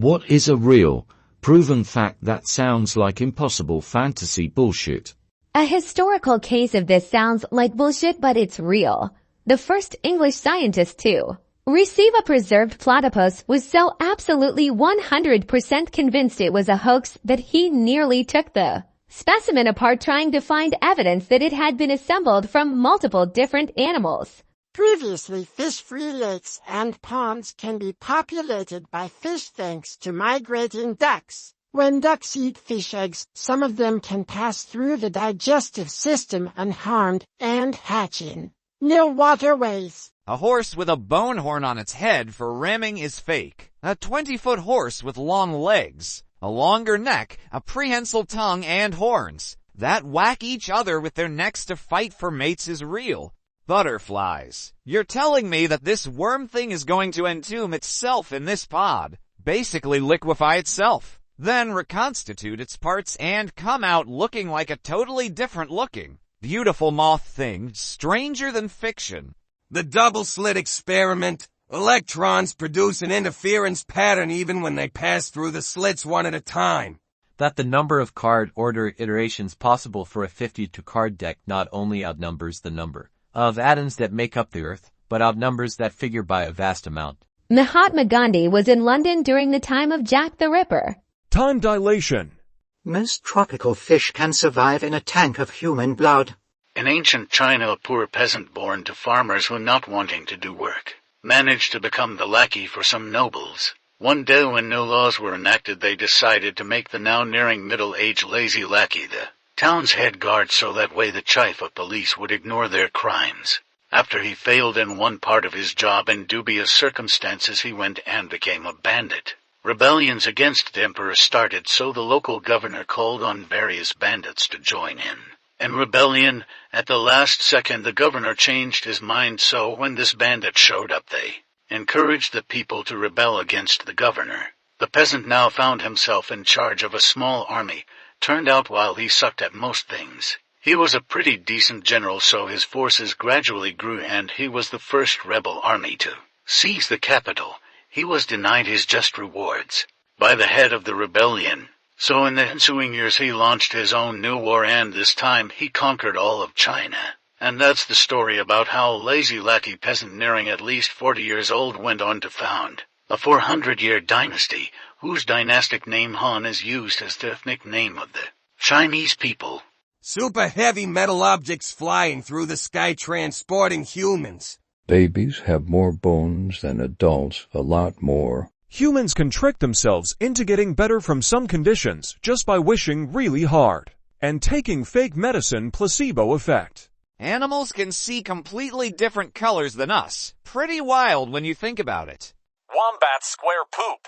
What is a real, proven fact that sounds like impossible fantasy bullshit? A historical case of this sounds like bullshit, but it's real. The first English scientist to receive a preserved platypus was so absolutely 100% convinced it was a hoax that he nearly took the specimen apart trying to find evidence that it had been assembled from multiple different animals. Previously, fish-free lakes and ponds can be populated by fish thanks to migrating ducks. When ducks eat fish eggs, some of them can pass through the digestive system unharmed and hatch in new waterways. A horse with a bone horn on its head for ramming is fake. A 20-foot horse with long legs, a longer neck, a prehensile tongue, and horns that whack each other with their necks to fight for mates is real. Butterflies. You're telling me that this worm thing is going to entomb itself in this pod, basically liquefy itself, then reconstitute its parts and come out looking like a totally different looking, beautiful moth thing, stranger than fiction. The double-slit experiment. Electrons produce an interference pattern even when they pass through the slits one at a time. That the number of card order iterations possible for a 52 card deck not only outnumbers the number of atoms that make up the Earth, but outnumbers that figure by a vast amount. Mahatma Gandhi was in London during the time of Jack the Ripper. Time dilation. Most tropical fish can survive in a tank of human blood. In ancient China, a poor peasant born to farmers who, not wanting to do work, managed to become the lackey for some nobles. One day when no laws were enacted, they decided to make the now nearing middle-aged lazy lackey the town's head guard, so that way the chief of police would ignore their crimes. After he failed in one part of his job in dubious circumstances, he went and became a bandit. Rebellions against the emperor started, so the local governor called on various bandits to join in rebellion. At the last second, the governor changed his mind, so when this bandit showed up, they encouraged the people to rebel against the governor. The peasant now found himself in charge of a small army. Turned out while he sucked at most things, he was a pretty decent general, so his forces gradually grew and he was the first rebel army to seize the capital. He was denied his just rewards by the head of the rebellion. So in the ensuing years he launched his own new war, and this time he conquered all of China. And that's the story about how lazy lackey peasant nearing at least 40 years old went on to found a 400-year dynasty, whose dynastic name Han is used as the nickname of the Chinese people. Super heavy metal objects flying through the sky transporting humans. Babies have more bones than adults, a lot more. Humans can trick themselves into getting better from some conditions just by wishing really hard and taking fake medicine placebo effect. Animals can see completely different colors than us. Pretty wild when you think about it. Wombat square poop.